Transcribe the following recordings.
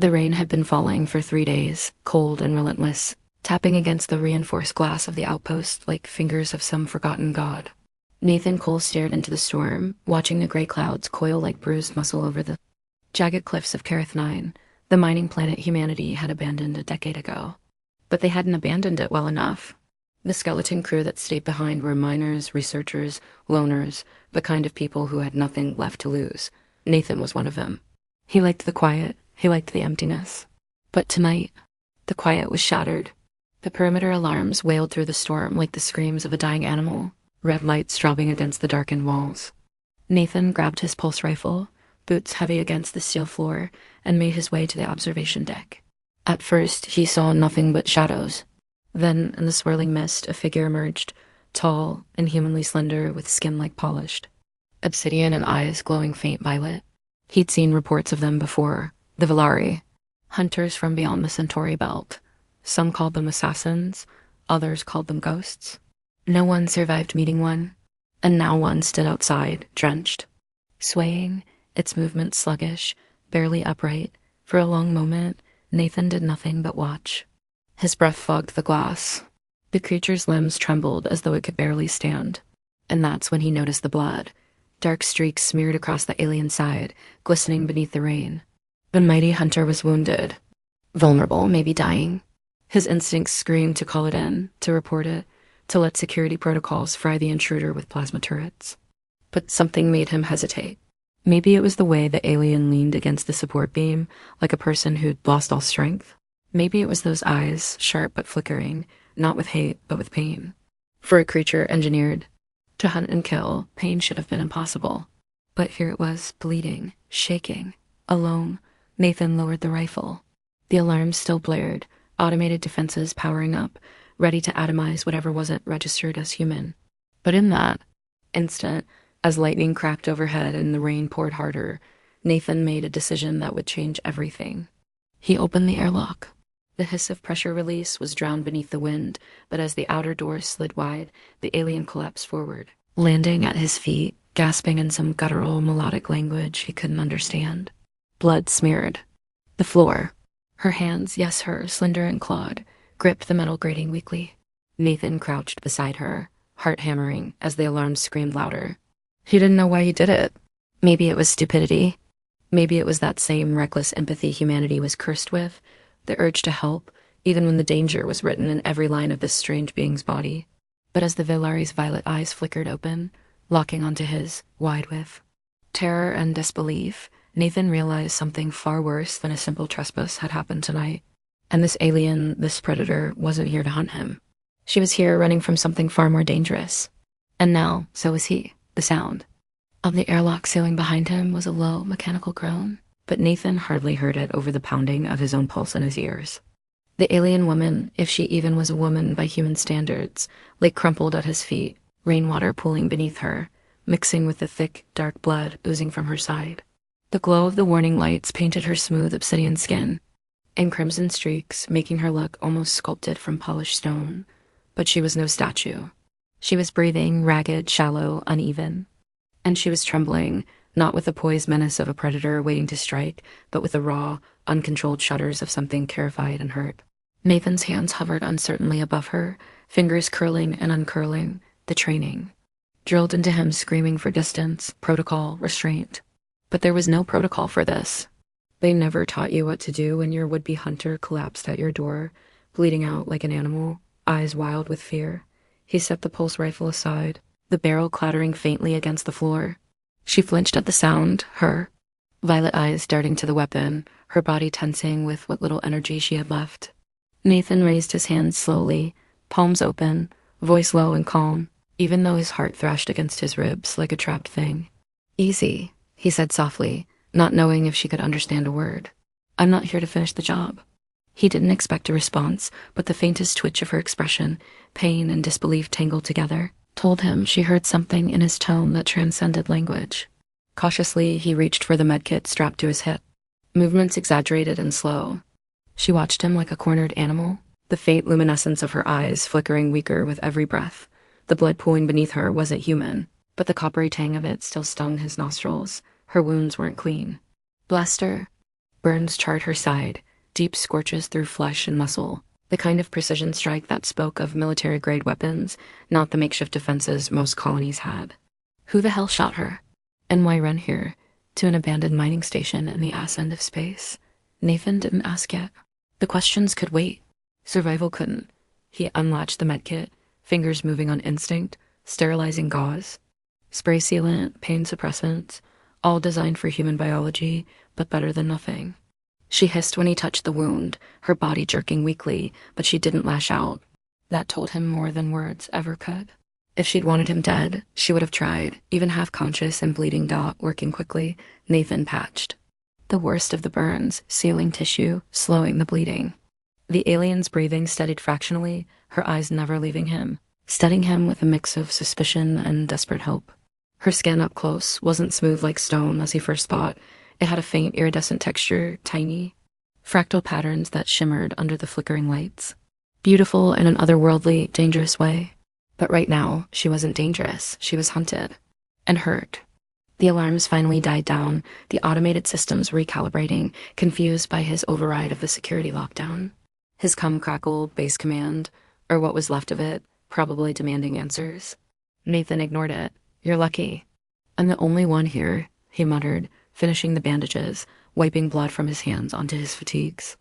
The rain had been falling for 3 days, cold and relentless, tapping against the reinforced glass of the outpost like fingers of some forgotten god. Nathan Cole stared into the storm, watching the gray clouds coil like bruised muscle over the jagged cliffs of Kareth 9, the mining planet humanity had abandoned a decade ago. But they hadn't abandoned it well enough. The skeleton crew that stayed behind were miners, researchers, loners, the kind of people who had nothing left to lose. Nathan was one of them. He liked the quiet, he liked the emptiness. But tonight, the quiet was shattered. The perimeter alarms wailed through the storm like the screams of a dying animal, red lights strobing against the darkened walls. Nathan grabbed his pulse rifle, boots heavy against the steel floor, and made his way to the observation deck. At first, he saw nothing but shadows. Then, in the swirling mist, a figure emerged, tall, inhumanly slender, with skin like polished, obsidian and eyes glowing faint violet. He'd seen reports of them before, the Veylari, hunters from beyond the Centauri belt. Some called them assassins, others called them ghosts. No one survived meeting one, and now one stood outside, drenched, swaying, its movement sluggish, barely upright. For a long moment, Nathan did nothing but watch. His breath fogged the glass. The creature's limbs trembled as though it could barely stand. And that's when he noticed the blood. Dark streaks smeared across the alien side, glistening beneath the rain. The mighty hunter was wounded. Vulnerable, maybe dying. His instincts screamed to call it in, to report it, to let security protocols fry the intruder with plasma turrets. But something made him hesitate. Maybe it was the way the alien leaned against the support beam, like a person who'd lost all strength. Maybe it was those eyes, sharp but flickering, not with hate, but with pain. For a creature engineered to hunt and kill, pain should have been impossible. But here it was, bleeding, shaking, alone. Nathan lowered the rifle. The alarms still blared, automated defenses powering up, ready to atomize whatever wasn't registered as human. But in that instant, as lightning cracked overhead and the rain poured harder, Nathan made a decision that would change everything. He opened the airlock. The hiss of pressure release was drowned beneath the wind, but as the outer door slid wide, the alien collapsed forward, landing at his feet, gasping in some guttural melodic language he couldn't understand. Blood smeared the floor. Her hands, yes, her, slender and clawed, gripped the metal grating weakly. Nathan crouched beside her, heart hammering as the alarms screamed louder. He didn't know why he did it. Maybe it was stupidity. Maybe it was that same reckless empathy humanity was cursed with, the urge to help, even when the danger was written in every line of this strange being's body. But as the Veylari's violet eyes flickered open, locking onto his, wide with terror and disbelief, Nathan realized something far worse than a simple trespass had happened tonight. And this alien, this predator, wasn't here to hunt him. She was here running from something far more dangerous. And now, so was he. The sound of the airlock ceiling behind him was a low, mechanical groan, but Nathan hardly heard it over the pounding of his own pulse in his ears. The alien woman, if she even was a woman by human standards, lay crumpled at his feet, rainwater pooling beneath her, mixing with the thick, dark blood oozing from her side. The glow of the warning lights painted her smooth obsidian skin in crimson streaks, making her look almost sculpted from polished stone. But she was no statue. She was breathing, ragged, shallow, uneven. And she was trembling, not with the poised menace of a predator waiting to strike, but with the raw, uncontrolled shudders of something terrified and hurt. Nathan's hands hovered uncertainly above her, fingers curling and uncurling, the training drilled into him, screaming for distance, protocol, restraint. But there was no protocol for this. They never taught you what to do when your would-be hunter collapsed at your door, bleeding out like an animal, eyes wild with fear. He set the pulse rifle aside, the barrel clattering faintly against the floor. She flinched at the sound, her violet eyes darting to the weapon, her body tensing with what little energy she had left. Nathan raised his hands slowly, palms open, voice low and calm, even though his heart thrashed against his ribs like a trapped thing. "Easy," he said softly, not knowing if she could understand a word. "I'm not here to finish the job." He didn't expect a response, but the faintest twitch of her expression, pain and disbelief tangled together, told him she heard something in his tone that transcended language. Cautiously, he reached for the medkit strapped to his hip. Movements exaggerated and slow. She watched him like a cornered animal, the faint luminescence of her eyes flickering weaker with every breath. The blood pooling beneath her wasn't human, but the coppery tang of it still stung his nostrils. Her wounds weren't clean. "Blaster," Burns charred her side, deep scorches through flesh and muscle, the kind of precision strike that spoke of military-grade weapons, not the makeshift defenses most colonies had. Who the hell shot her? And why run here? To an abandoned mining station in the ass end of space? Nathan didn't ask yet. The questions could wait. Survival couldn't. He unlatched the medkit, fingers moving on instinct, sterilizing gauze. Spray sealant, pain suppressants, all designed for human biology, but better than nothing. She hissed when he touched the wound, her body jerking weakly, but she didn't lash out. That told him more than words ever could. If she'd wanted him dead, she would have tried, even half-conscious and bleeding working quickly. Nathan patched. The worst of the burns, sealing tissue, slowing the bleeding. The alien's breathing steadied fractionally, her eyes never leaving him, studying him with a mix of suspicion and desperate hope. Her skin up close wasn't smooth like stone as he first thought. It had a faint iridescent texture, tiny. Fractal patterns that shimmered under the flickering lights. Beautiful in an otherworldly, dangerous way. But right now, she wasn't dangerous. She was hunted. And hurt. The alarms finally died down, the automated systems recalibrating, confused by his override of the security lockdown. His crackle base command, or what was left of it, probably demanding answers. Nathan ignored it. You're lucky. I'm the only one here, he muttered, finishing the bandages, wiping blood from his hands onto his fatigues.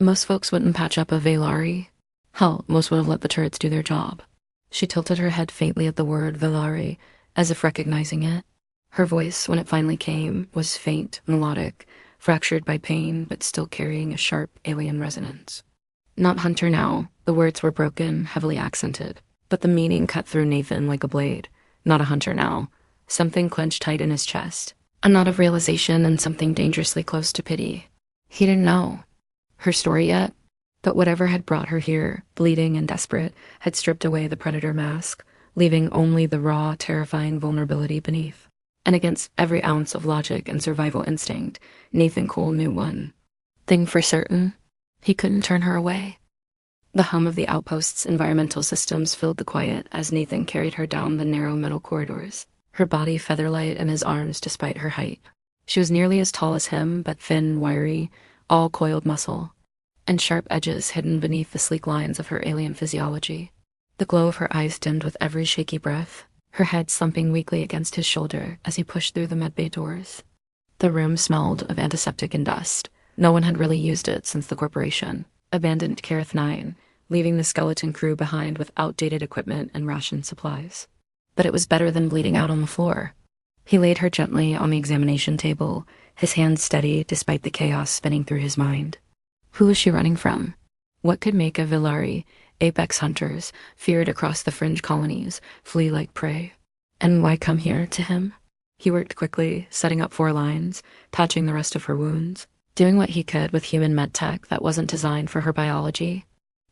Most folks wouldn't patch up a Veylari. Hell, most would have let the turrets do their job. She tilted her head faintly at the word Veylari, as if recognizing it. Her voice, when it finally came, was faint, melodic, fractured by pain, but still carrying a sharp alien resonance. Not hunter now. The words were broken, heavily accented, but the meaning cut through Nathan like a blade. Not a hunter now. Something clenched tight in his chest. A knot of realization and something dangerously close to pity. He didn't know her story yet, but whatever had brought her here, bleeding and desperate, had stripped away the predator mask, leaving only the raw, terrifying vulnerability beneath. And against every ounce of logic and survival instinct, Nathan Cole knew one thing for certain. He couldn't turn her away. The hum of the outpost's environmental systems filled the quiet as Nathan carried her down the narrow metal corridors, her body featherlight in his arms despite her height. She was nearly as tall as him, but thin, wiry, all coiled muscle, and sharp edges hidden beneath the sleek lines of her alien physiology. The glow of her eyes dimmed with every shaky breath, her head slumping weakly against his shoulder as he pushed through the medbay doors. The room smelled of antiseptic and dust. No one had really used it since the corporation abandoned Kareth 9, leaving the skeleton crew behind with outdated equipment and rationed supplies. But it was better than bleeding out on the floor. He laid her gently on the examination table, his hands steady despite the chaos spinning through his mind. Who was she running from? What could make a Veylari, apex hunters, feared across the fringe colonies, flee like prey? And why come here to him? He worked quickly, setting up 4 lines, patching the rest of her wounds, doing what he could with human medtech that wasn't designed for her biology.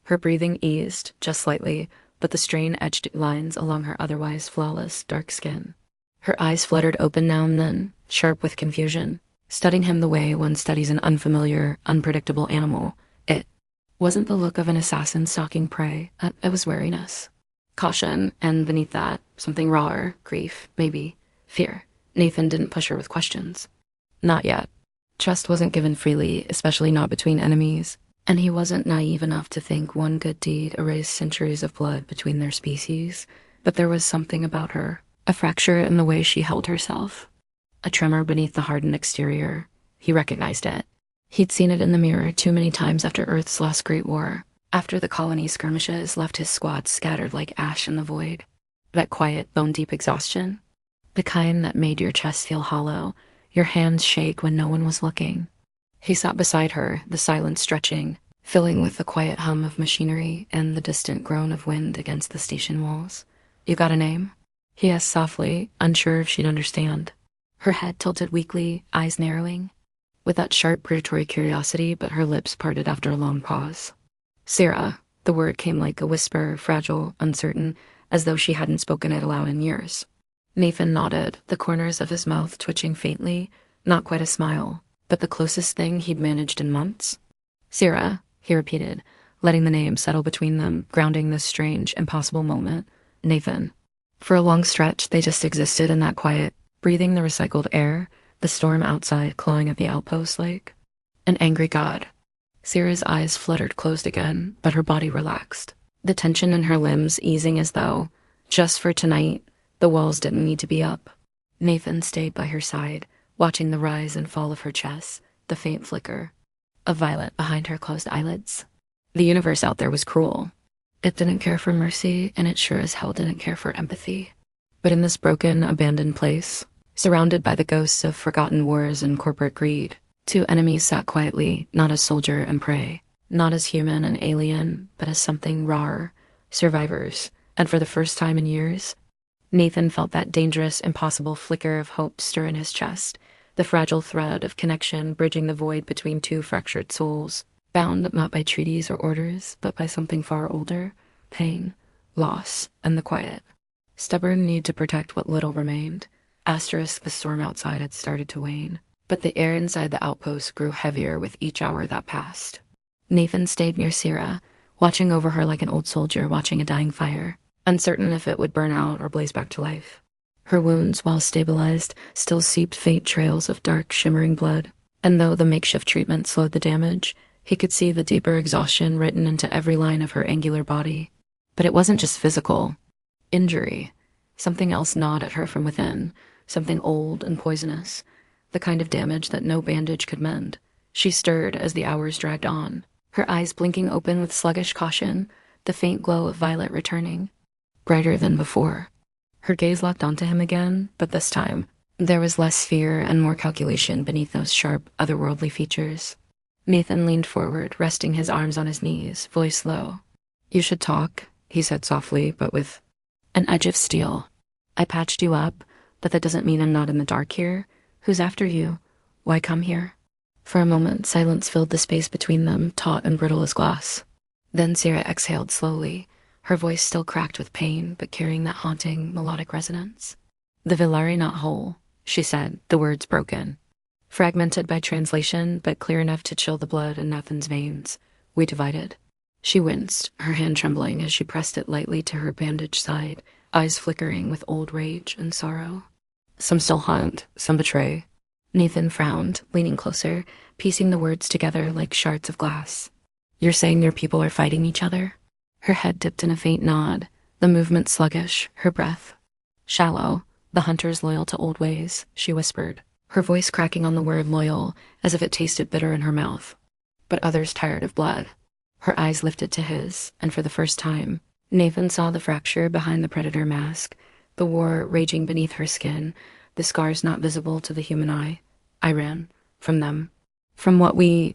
Her breathing eased, just slightly, but the strain-edged lines along her otherwise flawless, dark skin. Her eyes fluttered open now and then, sharp with confusion, studying him the way one studies an unfamiliar, unpredictable animal. It wasn't the look of an assassin stalking prey. It was wariness. Caution, and beneath that, something rawer, grief, maybe, fear. Nathan didn't push her with questions. Not yet. Trust wasn't given freely, especially not between enemies, and he wasn't naive enough to think one good deed erased centuries of blood between their species. But there was something about her, a fracture in the way she held herself, a tremor beneath the hardened exterior. He recognized it. He'd seen it in the mirror too many times after Earth's last Great War, after the colony skirmishes left his squad scattered like ash in the void. That quiet, bone-deep exhaustion, the kind that made your chest feel hollow, your hands shake when no one was looking. He sat beside her, the silence stretching, filling with the quiet hum of machinery and the distant groan of wind against the station walls. You got a name? He asked softly, unsure if she'd understand. Her head tilted weakly, eyes narrowing, with that sharp predatory curiosity, but her lips parted after a long pause. Sira. The word came like a whisper, fragile, uncertain, as though she hadn't spoken it aloud in years. Nathan nodded, the corners of his mouth twitching faintly, not quite a smile, but the closest thing he'd managed in months. Sira, he repeated, letting the name settle between them, grounding this strange, impossible moment. Nathan. For a long stretch, they just existed in that quiet, breathing the recycled air, the storm outside clawing at the outpost like. An angry god. Sira's eyes fluttered closed again, but her body relaxed. The tension in her limbs easing as though, just for tonight, the walls didn't need to be up. Nathan stayed by her side, watching the rise and fall of her chest, the faint flicker of violet behind her closed eyelids. The universe out there was cruel. It didn't care for mercy, and it sure as hell didn't care for empathy. But in this broken, abandoned place, surrounded by the ghosts of forgotten wars and corporate greed, two enemies sat quietly, not as soldier and prey, not as human and alien, but as something rawer, survivors. And for the first time in years, Nathan felt that dangerous, impossible flicker of hope stir in his chest, the fragile thread of connection bridging the void between two fractured souls, bound not by treaties or orders, but by something far older, pain, loss, and the quiet, stubborn need to protect what little remained. Asterisk, the storm outside had started to wane, but the air inside the outpost grew heavier with each hour that passed. Nathan stayed near Sira, watching over her like an old soldier watching a dying fire, uncertain if it would burn out or blaze back to life. Her wounds, while stabilized, still seeped faint trails of dark, shimmering blood, and though the makeshift treatment slowed the damage, he could see the deeper exhaustion written into every line of her angular body. But it wasn't just physical. Injury. Something else gnawed at her from within, something old and poisonous, the kind of damage that no bandage could mend. She stirred as the hours dragged on, her eyes blinking open with sluggish caution, the faint glow of violet returning, brighter than before. Her gaze locked onto him again, but this time, there was less fear and more calculation beneath those sharp, otherworldly features. Nathan leaned forward, resting his arms on his knees, voice low. "You should talk," he said softly, but with an edge of steel. "I patched you up, but that doesn't mean I'm not in the dark here. Who's after you? Why come here?" For a moment, silence filled the space between them, taut and brittle as glass. Then Sira exhaled slowly, her voice still cracked with pain, but carrying that haunting, melodic resonance. "The Veylari not whole," she said, the words broken. Fragmented by translation, but clear enough to chill the blood in Nathan's veins. "We divided." She winced, her hand trembling as she pressed it lightly to her bandaged side, eyes flickering with old rage and sorrow. "Some still hunt, some betray." Nathan frowned, leaning closer, piecing the words together like shards of glass. "You're saying your people are fighting each other?" Her head dipped in a faint nod, the movement sluggish, her breath shallow. "The hunters loyal to old ways," she whispered, her voice cracking on the word loyal, as if it tasted bitter in her mouth. "But others tired of blood." Her eyes lifted to his, and for the first time, Nathan saw the fracture behind the predator mask, the war raging beneath her skin, the scars not visible to the human eye. "I ran. From them. From what we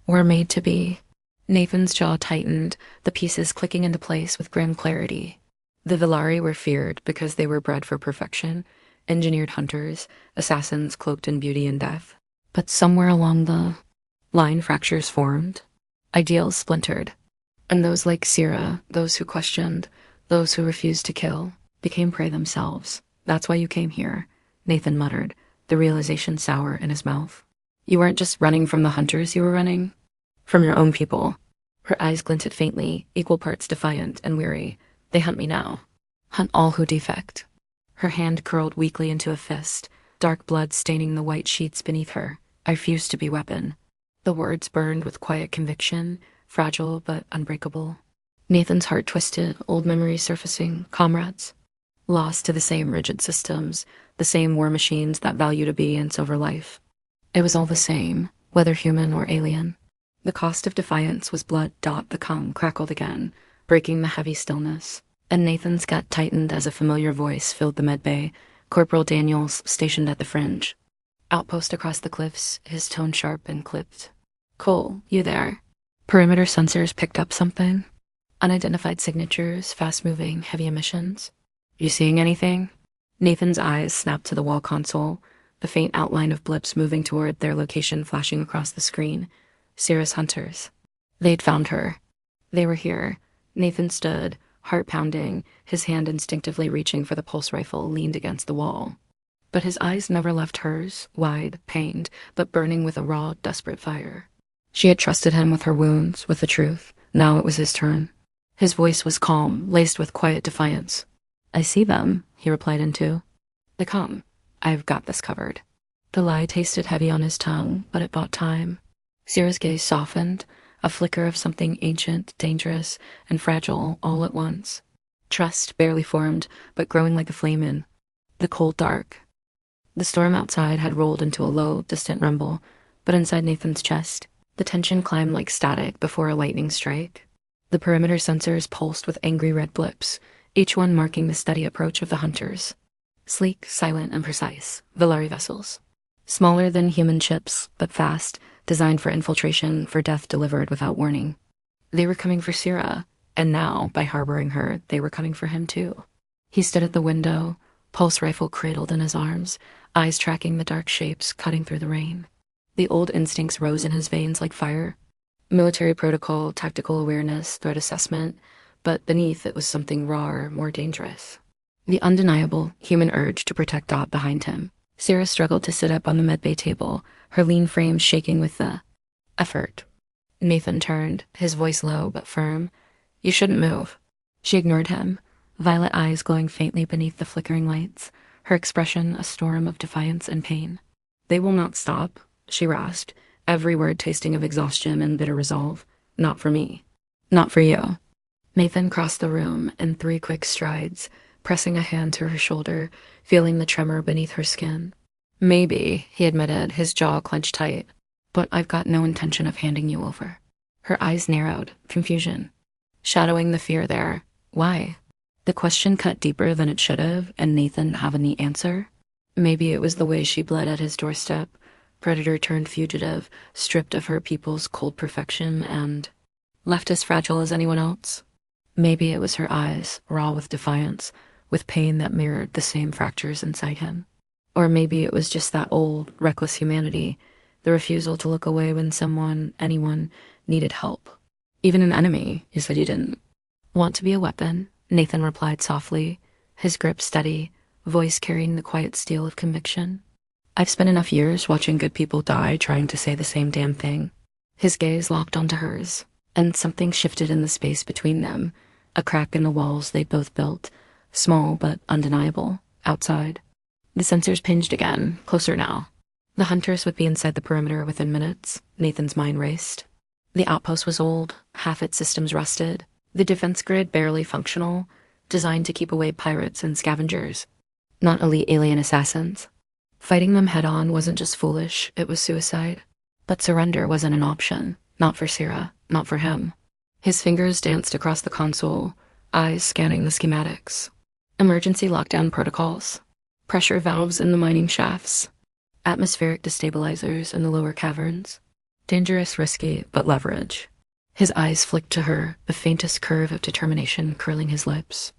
were made to be." Nathan's jaw tightened, the pieces clicking into place with grim clarity. The Veylari were feared because they were bred for perfection, engineered hunters, assassins cloaked in beauty and death. But somewhere along the line fractures formed, ideals splintered, and those like Sira, those who questioned, those who refused to kill, became prey themselves. "That's why you came here," Nathan muttered, the realization sour in his mouth. "You weren't just running from the hunters, you were running from your own people." Her eyes glinted faintly, equal parts defiant and weary. "They hunt me now. Hunt all who defect." Her hand curled weakly into a fist, dark blood staining the white sheets beneath her. "I refuse to be weapon." The words burned with quiet conviction, fragile but unbreakable. Nathan's heart twisted, old memories surfacing, comrades, lost to the same rigid systems, the same war machines that valued obedience over life. It was all the same, whether human or alien. The cost of defiance was blood. The calm crackled again, breaking the heavy stillness, and Nathan's gut tightened as a familiar voice filled the medbay, Corporal Daniels stationed at the fringe. Outpost across the cliffs, his tone sharp and clipped. "Cole, you there?" Perimeter sensors picked up something. Unidentified signatures, fast-moving, heavy emissions. "You seeing anything?" Nathan's eyes snapped to the wall console, the faint outline of blips moving toward their location flashing across the screen. Sira's hunters. They'd found her. They were here. Nathan stood, heart pounding, his hand instinctively reaching for the pulse rifle leaned against the wall. But his eyes never left hers, wide, pained, but burning with a raw, desperate fire. She had trusted him with her wounds, with the truth. Now it was his turn. His voice was calm, laced with quiet defiance. "I see them," he replied into. "They come. I've got this covered." The lie tasted heavy on his tongue, but it bought time. Sira's gaze softened, a flicker of something ancient, dangerous, and fragile all at once. Trust barely formed, but growing like a flame in the cold dark. The storm outside had rolled into a low, distant rumble, but inside Nathan's chest, the tension climbed like static before a lightning strike. The perimeter sensors pulsed with angry red blips, each one marking the steady approach of the hunters. Sleek, silent, and precise, Veylari vessels. Smaller than human ships, but fast, designed for infiltration, for death delivered without warning. They were coming for Sira, and now, by harboring her, they were coming for him too. He stood at the window, pulse rifle cradled in his arms, eyes tracking the dark shapes cutting through the rain. The old instincts rose in his veins like fire. Military protocol, tactical awareness, threat assessment, but beneath it was something rawer, more dangerous. The undeniable human urge to protect Dot behind him. Sira struggled to sit up on the medbay table, her lean frame shaking with the effort. Nathan turned, his voice low but firm. "You shouldn't move." She ignored him, violet eyes glowing faintly beneath the flickering lights, her expression a storm of defiance and pain. "They will not stop," she rasped, every word tasting of exhaustion and bitter resolve. "Not for me. Not for you." Nathan crossed the room in 3 quick strides, pressing a hand to her shoulder, feeling the tremor beneath her skin. "Maybe," he admitted, his jaw clenched tight, "but I've got no intention of handing you over." Her eyes narrowed, confusion shadowing the fear there. Why? The question cut deeper than it should have, and Nathan didn't have any answer. Maybe it was the way she bled at his doorstep, predator turned fugitive, stripped of her people's cold perfection and left as fragile as anyone else. Maybe it was her eyes, raw with defiance, with pain that mirrored the same fractures inside him. Or maybe it was just that old, reckless humanity, the refusal to look away when someone, anyone, needed help. Even an enemy, you said you didn't want to be a weapon, Nathan replied softly, his grip steady, voice carrying the quiet steel of conviction. "I've spent enough years watching good people die trying to say the same damn thing." His gaze locked onto hers, and something shifted in the space between them, a crack in the walls they both built, small but undeniable, outside. The sensors pinged again, closer now. The hunters would be inside the perimeter within minutes. Nathan's mind raced. The outpost was old, half its systems rusted, the defense grid barely functional, designed to keep away pirates and scavengers, not elite alien assassins. Fighting them head-on wasn't just foolish, it was suicide. But surrender wasn't an option, not for Sira, not for him. His fingers danced across the console, eyes scanning the schematics. Emergency lockdown protocols, pressure valves in the mining shafts, atmospheric destabilizers in the lower caverns. Dangerous, risky, but leverage. His eyes flicked to her, the faintest curve of determination curling his lips.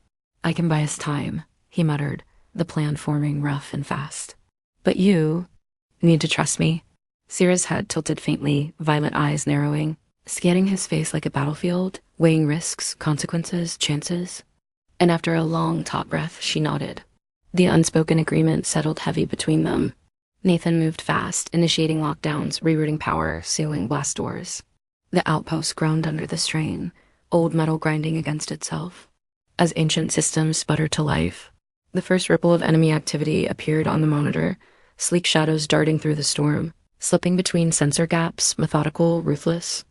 "I can buy us time," he muttered, the plan forming rough and fast. "But you need to trust me." Sira's head tilted faintly, violet eyes narrowing, scanning his face like a battlefield, weighing risks, consequences, chances. And after a long taut breath, she nodded. The unspoken agreement settled heavy between them. Nathan moved fast, initiating lockdowns, rerouting power, sealing blast doors. The outpost groaned under the strain, old metal grinding against itself. As ancient systems sputtered to life, the first ripple of enemy activity appeared on the monitor, sleek shadows darting through the storm, slipping between sensor gaps, methodical, ruthless.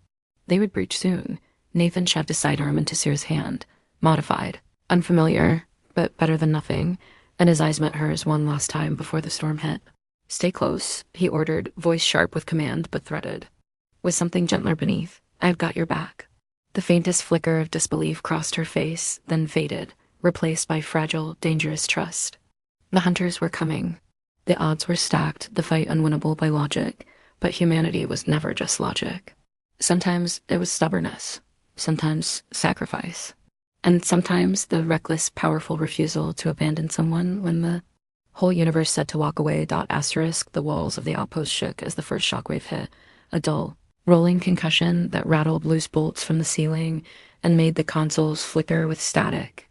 They would breach soon. Nathan shoved a sidearm into Sira's hand, modified, unfamiliar, but better than nothing, and his eyes met hers one last time before the storm hit. "Stay close," he ordered, voice sharp with command but threatened. With something gentler beneath, "I've got your back." The faintest flicker of disbelief crossed her face, then faded, replaced by fragile, dangerous trust. The hunters were coming. The odds were stacked, the fight unwinnable by logic, but humanity was never just logic. Sometimes it was stubbornness, sometimes sacrifice, and sometimes the reckless, powerful refusal to abandon someone when the whole universe said to walk away. The walls of the outpost shook as the first shockwave hit, a dull, rolling concussion that rattled loose bolts from the ceiling and made the consoles flicker with static.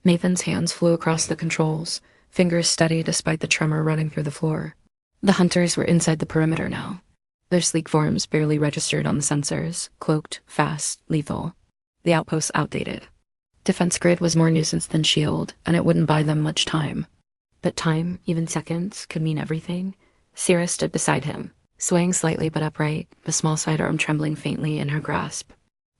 Nathan's hands flew across the controls, fingers steady despite the tremor running through the floor. The hunters were inside the perimeter now. Their sleek forms barely registered on the sensors, cloaked, fast, lethal. The outpost outdated. Defense grid was more nuisance than shield, and it wouldn't buy them much time. But time, even seconds, could mean everything. Sira stood beside him, swaying slightly but upright, the small sidearm trembling faintly in her grasp.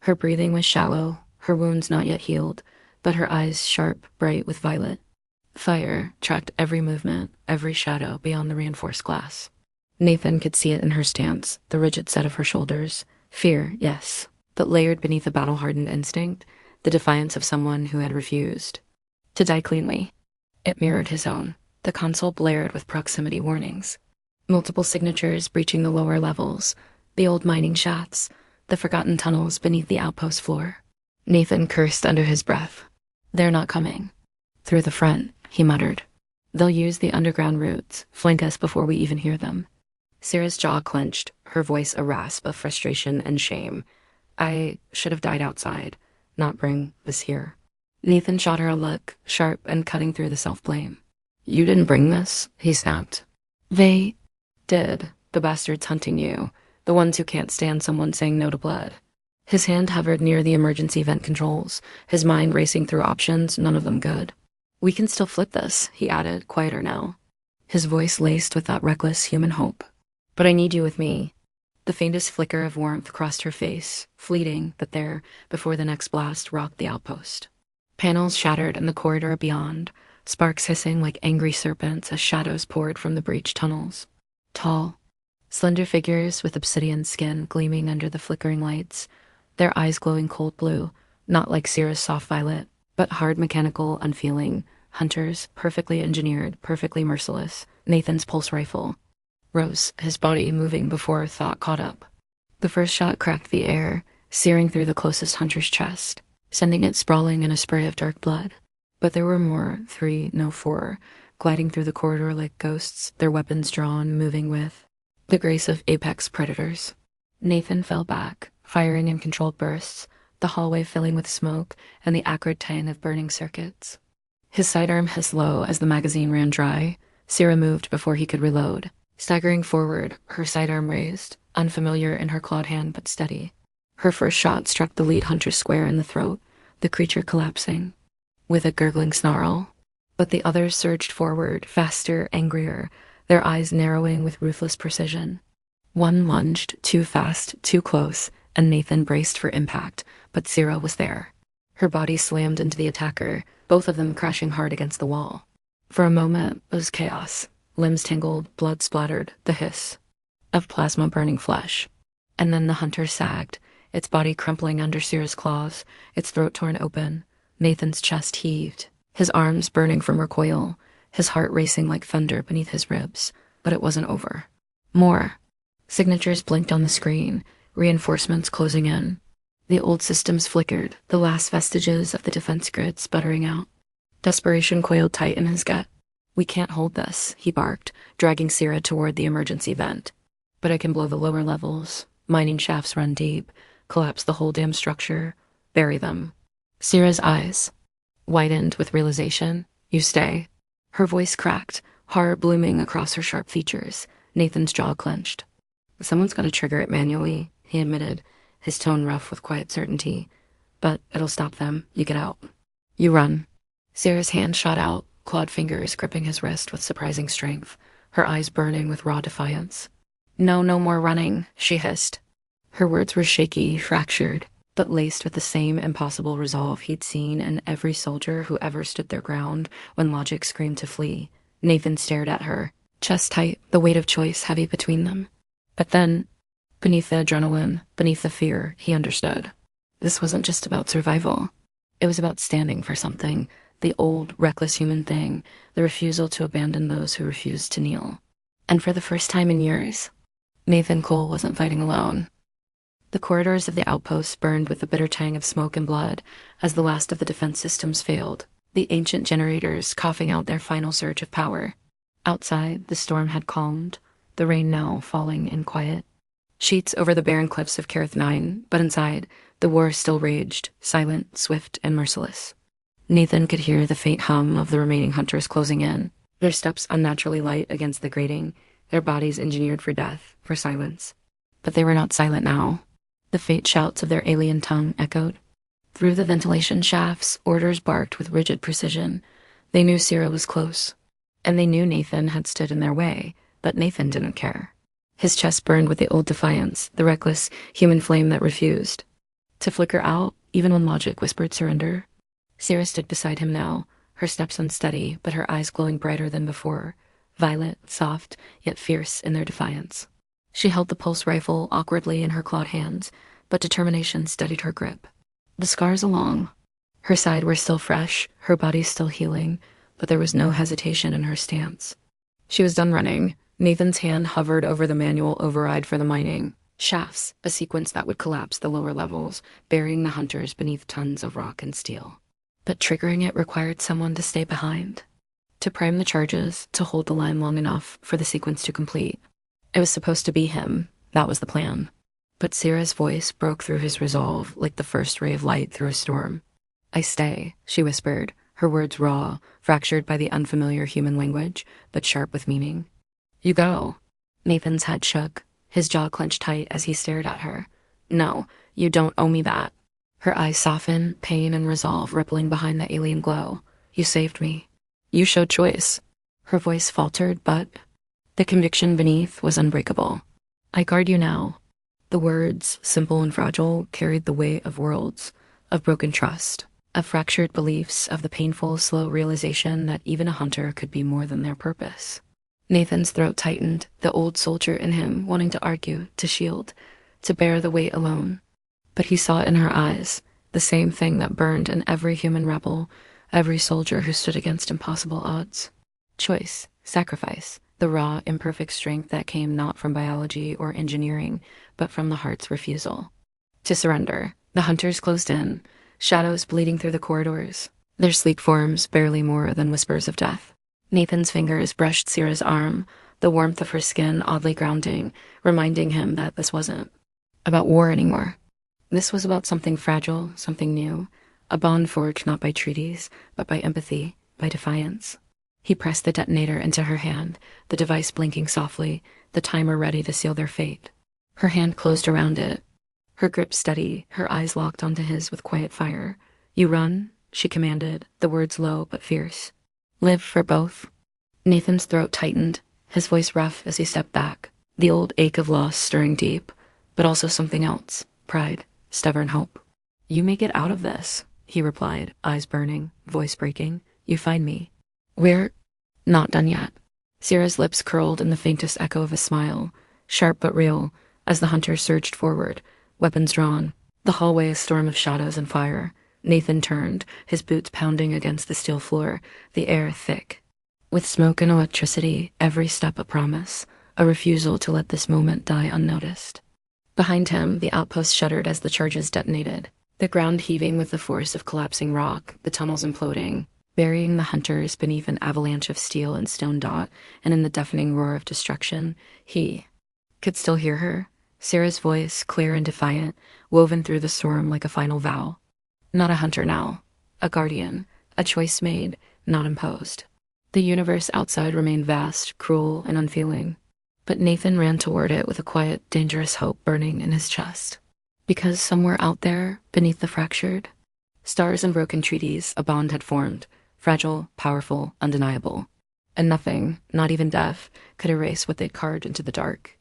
Her breathing was shallow, her wounds not yet healed, but her eyes sharp, bright with violet. Fire tracked every movement, every shadow beyond the reinforced glass. Nathan could see it in her stance, the rigid set of her shoulders. Fear, yes, but layered beneath a battle-hardened instinct, the defiance of someone who had refused to die cleanly. It mirrored his own. The console blared with proximity warnings. Multiple signatures breaching the lower levels, the old mining shafts, the forgotten tunnels beneath the outpost floor. Nathan cursed under his breath. They're not coming. Through the front, he muttered. They'll use the underground routes, flank us before we even hear them. Sira's jaw clenched, her voice a rasp of frustration and shame. I should have died outside, not bring this here. Nathan shot her a look, sharp and cutting through the self-blame. You didn't bring this, he snapped. They did. The bastards hunting you. The ones who can't stand someone saying no to blood. His hand hovered near the emergency vent controls, his mind racing through options, none of them good. We can still flip this, he added, quieter now. His voice laced with that reckless human hope. But I need you with me. The faintest flicker of warmth crossed her face, fleeting, but there, before the next blast, rocked the outpost. Panels shattered in the corridor beyond, sparks hissing like angry serpents as shadows poured from the breached tunnels. Tall, slender figures with obsidian skin gleaming under the flickering lights, their eyes glowing cold blue, not like Sira's soft violet, but hard mechanical, unfeeling. Hunters, perfectly engineered, perfectly merciless. Nathan's pulse rifle rose, his body moving before thought caught up. The first shot cracked the air, searing through the closest hunter's chest, sending it sprawling in a spray of dark blood. But there were more, 3, no 4, gliding through the corridor like ghosts, their weapons drawn, moving with the grace of apex predators. Nathan fell back, firing in controlled bursts, the hallway filling with smoke and the acrid tang of burning circuits. His sidearm hissed low as the magazine ran dry. Sira moved before he could reload. Staggering forward, her sidearm raised, unfamiliar in her clawed hand but steady. Her first shot struck the lead hunter square in the throat, the creature collapsing with a gurgling snarl. But the others surged forward, faster, angrier, their eyes narrowing with ruthless precision. One lunged, too fast, too close, and Nathan braced for impact, but Sira was there. Her body slammed into the attacker, both of them crashing hard against the wall. For a moment, it was chaos. Limbs tangled, blood splattered, the hiss of plasma burning flesh. And then the hunter sagged, its body crumpling under Sira's claws, its throat torn open. Nathan's chest heaved, his arms burning from recoil, his heart racing like thunder beneath his ribs. But it wasn't over. More. Signatures blinked on the screen, reinforcements closing in. The old systems flickered, the last vestiges of the defense grid sputtering out. Desperation coiled tight in his gut. We can't hold this, he barked, dragging Sira toward the emergency vent. But I can blow the lower levels. Mining shafts run deep, collapse the whole damn structure, bury them. Sira's eyes widened with realization. You stay. Her voice cracked, horror blooming across her sharp features. Nathan's jaw clenched. Someone's got to trigger it manually, he admitted, his tone rough with quiet certainty. But it'll stop them. You get out. You run. Sira's hand shot out, clawed fingers gripping his wrist with surprising strength, her eyes burning with raw defiance. No more running, she hissed. Her words were shaky, fractured, but laced with the same impossible resolve he'd seen in every soldier who ever stood their ground when logic screamed to flee. Nathan stared at her, chest tight, the weight of choice heavy between them. But then, beneath the adrenaline, beneath the fear, he understood. This wasn't just about survival. It was about standing for something, the old, reckless human thing, the refusal to abandon those who refused to kneel. And for the first time in years, Nathan Cole wasn't fighting alone. The corridors of the outpost burned with the bitter tang of smoke and blood as the last of the defense systems failed, the ancient generators coughing out their final surge of power. Outside, the storm had calmed, the rain now falling in quiet. Sheets over the barren cliffs of Kareth 9, but inside, the war still raged, silent, swift, and merciless. Nathan could hear the faint hum of the remaining hunters closing in, their steps unnaturally light against the grating, their bodies engineered for death, for silence. But they were not silent now. The faint shouts of their alien tongue echoed. Through the ventilation shafts, orders barked with rigid precision. They knew Sira was close. And they knew Nathan had stood in their way, but Nathan didn't care. His chest burned with the old defiance, the reckless, human flame that refused to flicker out, even when logic whispered surrender. Sira stood beside him now, her steps unsteady, but her eyes glowing brighter than before, violet, soft, yet fierce in their defiance. She held the pulse rifle awkwardly in her clawed hands, but determination steadied her grip. The scars along her side were still fresh, her body still healing, but there was no hesitation in her stance. She was done running. Nathan's hand hovered over the manual override for the mining shafts, a sequence that would collapse the lower levels, burying the hunters beneath tons of rock and steel. But triggering it required someone to stay behind, to prime the charges, to hold the line long enough for the sequence to complete. It was supposed to be him. That was the plan. But Sira's voice broke through his resolve like the first ray of light through a storm. "I stay," she whispered, her words raw, fractured by the unfamiliar human language, but sharp with meaning. "You go." Nathan's head shook, his jaw clenched tight as he stared at her. "No, you don't owe me that." Her eyes softened, pain and resolve rippling behind the alien glow. "You saved me. You showed choice." Her voice faltered, but the conviction beneath was unbreakable. "I guard you now." The words, simple and fragile, carried the weight of worlds, of broken trust, of fractured beliefs, of the painful, slow realization that even a hunter could be more than their purpose. Nathan's throat tightened, the old soldier in him wanting to argue, to shield, to bear the weight alone. But he saw in her eyes the same thing that burned in every human rebel, every soldier who stood against impossible odds. Choice, sacrifice, the raw, imperfect strength that came not from biology or engineering, but from the heart's refusal to surrender. The hunters closed in, shadows bleeding through the corridors, their sleek forms barely more than whispers of death. Nathan's fingers brushed Sira's arm, the warmth of her skin oddly grounding, reminding him that this wasn't about war anymore. This was about something fragile, something new, a bond forged not by treaties, but by empathy, by defiance. He pressed the detonator into her hand, the device blinking softly, the timer ready to seal their fate. Her hand closed around it, her grip steady, her eyes locked onto his with quiet fire. "You run," she commanded, the words low but fierce. "Live for both." Nathan's throat tightened, his voice rough as he stepped back, the old ache of loss stirring deep, but also something else, pride, stubborn hope. "You may get out of this," he replied, eyes burning, voice breaking. "You find me. We're not done yet." Sira's lips curled in the faintest echo of a smile, sharp but real, as the hunters surged forward, weapons drawn. The hallway a storm of shadows and fire. Nathan turned, his boots pounding against the steel floor, the air thick with smoke and electricity, every step a promise, a refusal to let this moment die unnoticed. Behind him, the outpost shuddered as the charges detonated, the ground heaving with the force of collapsing rock, the tunnels imploding, burying the hunters beneath an avalanche of steel and stone dot, and in the deafening roar of destruction, he could still hear her, Sira's voice, clear and defiant, woven through the storm like a final vow. Not a hunter now, a guardian, a choice made, not imposed. The universe outside remained vast, cruel, and unfeeling, but Nathan ran toward it with a quiet, dangerous hope burning in his chest. Because somewhere out there, beneath the fractured stars and broken treaties, a bond had formed, fragile, powerful, undeniable. And nothing, not even death, could erase what they'd carved into the dark.